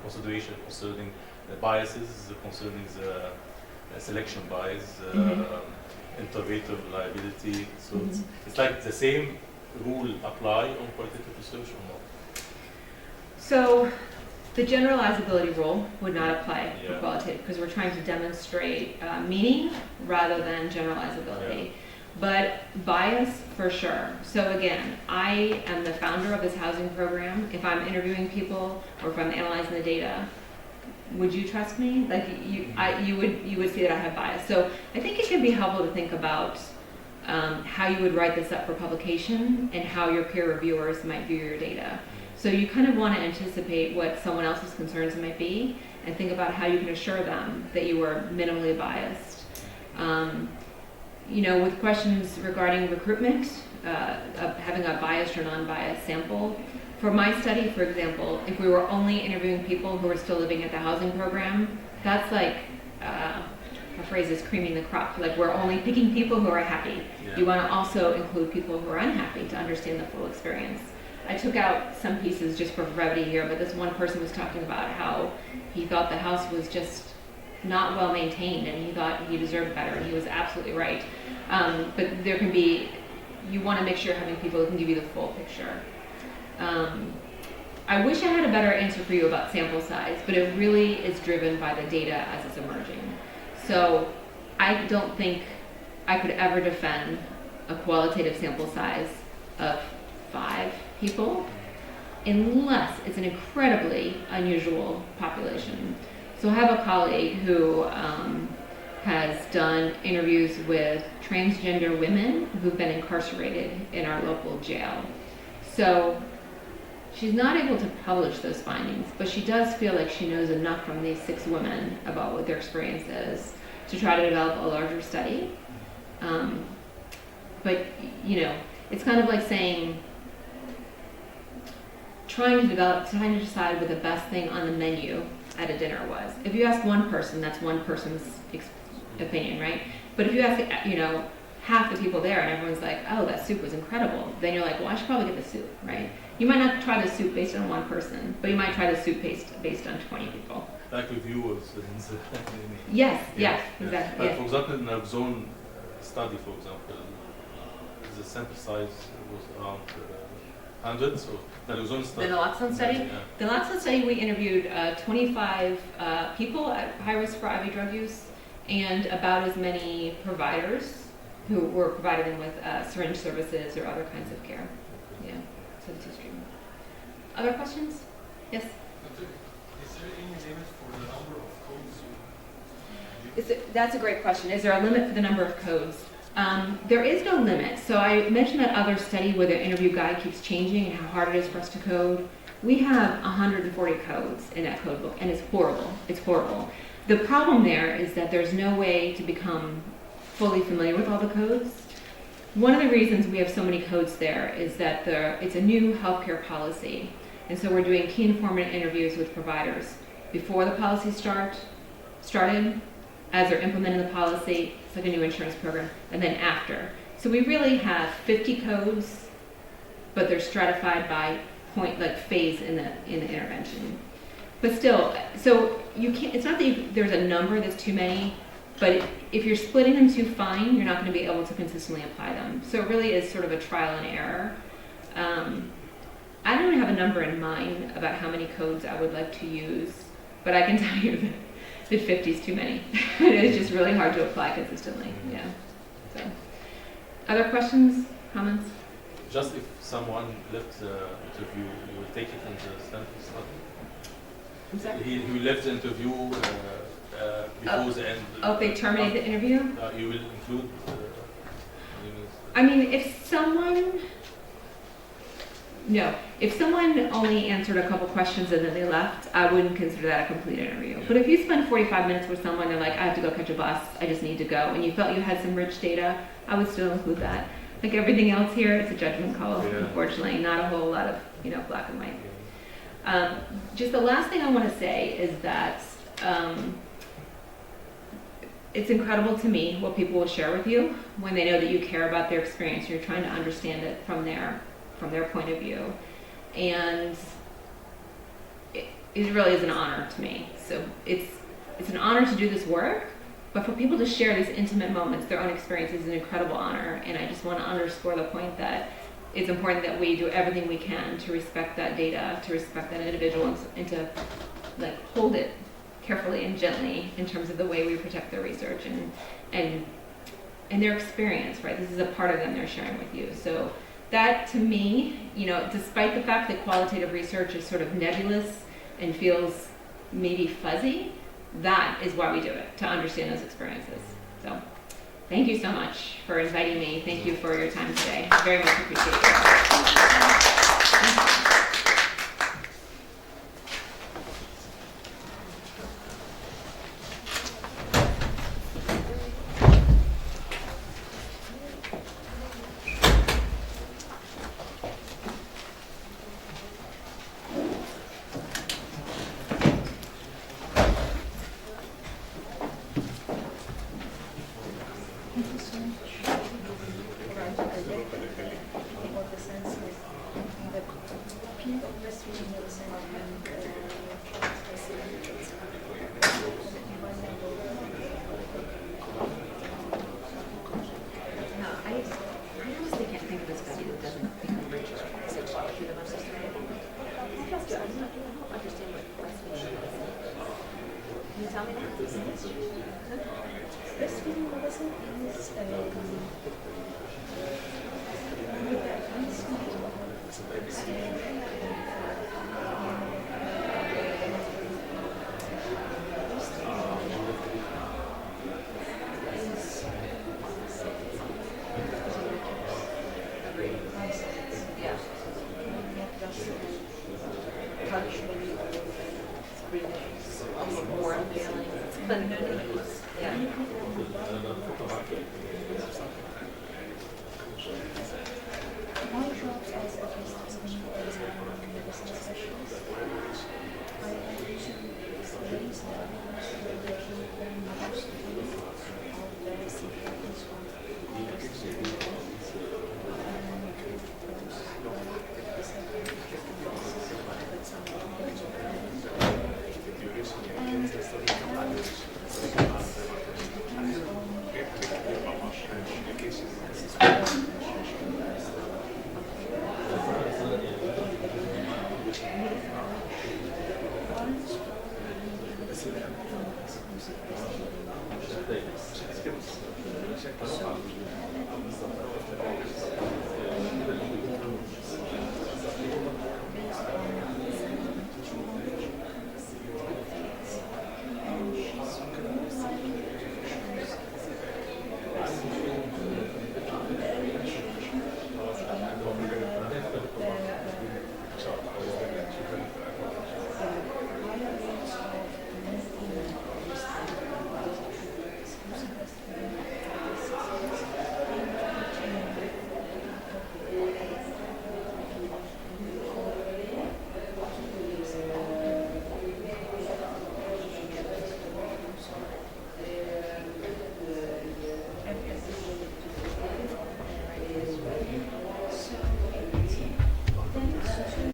consideration concerning the biases, concerning the selection bias, interpretive liability. So it's like the same rule apply on qualitative research or not? So the generalizability rule would not apply for qualitative because we're trying to demonstrate meaning rather than generalizability. But bias, for sure. So again, I am the founder of this housing program. If I'm interviewing people or if I'm analyzing the data, would you trust me? Like you would see that I have bias. So I think it can be helpful to think about how you would write this up for publication and how your peer reviewers might view your data. So you kind of want to anticipate what someone else's concerns might be and think about how you can assure them that you are minimally biased. With questions regarding recruitment, of having a biased or non-biased sample. For my study, for example, if we were only interviewing people who were still living at the housing program, that's like, a phrase is creaming the crop. Like we're only picking people who are happy. You want to also include people who are unhappy to understand the full experience. I took out some pieces just for brevity here, but this one person was talking about how he thought the house was just not well maintained and he thought he deserved better, and he was absolutely right. But there can be, you want to make sure you're having people who can give you the full picture. I wish I had a better answer for you about sample size, but it really is driven by the data as it's emerging. So I don't think I could ever defend a qualitative sample size of 5 people unless it's an incredibly unusual population. So I have a colleague who has done interviews with transgender women who've been incarcerated in our local jail. So she's not able to publish those findings, but she does feel like she knows enough from these 6 women about what their experience is to try to develop a larger study. But it's kind of like saying, trying to decide what the best thing on the menu at a dinner was. If you ask one person, that's one person's opinion, right? But if you ask, half the people there and everyone's like, oh, that soup was incredible, then you're like, well, I should probably get the soup, right? You might not try the soup based on one person, but you might try the soup based on 20 people. Like reviewers. Yes, exactly. But for example, in our zone study, for example, the sample size was around 100, so the zone study. The naloxone study? The naloxone study, we interviewed 25 people at high risk for IV drug use and about as many providers who were providing them with syringe services or other kinds of care. Yeah, substance treatment. Other questions? Yes? Is there any limit for the number of codes you That's a great question. Is there a limit for the number of codes? There is no limit. So I mentioned that other study where the interview guide keeps changing and how hard it is for us to code. We have 140 codes in that code book, and it's horrible. It's horrible. The problem there is that there's no way to become fully familiar with all the codes. One of the reasons we have so many codes there is that it's a new healthcare policy. And so we're doing key informant interviews with providers before the policy started, as they're implementing the policy, it's like a new insurance program, and then after. So we really have 50 codes, but they're stratified by phase in the intervention. But still, so you can't, it's not that there's a number that's too many, but if you're splitting them too fine, you're not going to be able to consistently apply them. So it really is sort of a trial and error. I don't have a number in mind about how many codes I would like to use, but I can tell you that 50 is too many. It's just really hard to apply consistently. Yeah. So, other questions, comments? Just if someone left the interview, you will take it into sample study? I'm sorry? He left the interview before the end. Oh, if they terminate the interview? You will include I mean, if someone only answered a couple questions and then they left, I wouldn't consider that a complete interview. Yeah. But if you spend 45 minutes with someone, they're like, I have to go catch a bus, I just need to go, and you felt you had some rich data, I would still include that. Like everything else here, it's a judgment call, unfortunately, not a whole lot of black and white. Just the last thing I want to say is that it's incredible to me what people will share with you when they know that you care about their experience. You're trying to understand it from their point of view. And it really is an honor to me. So it's an honor to do this work, but for people to share these intimate moments, their own experience, is an incredible honor. And I just want to underscore the point that it's important that we do everything we can to respect that data, to respect that individual, and to like hold it carefully and gently in terms of the way we protect their research and their experience, right? This is a part of them they're sharing with you. So that, to me, you know, despite the fact that qualitative research is sort of nebulous and feels maybe fuzzy, that is why we do it, to understand those experiences. So thank you so much for inviting me. Thank you for your time today. Very much appreciate it. Gracias.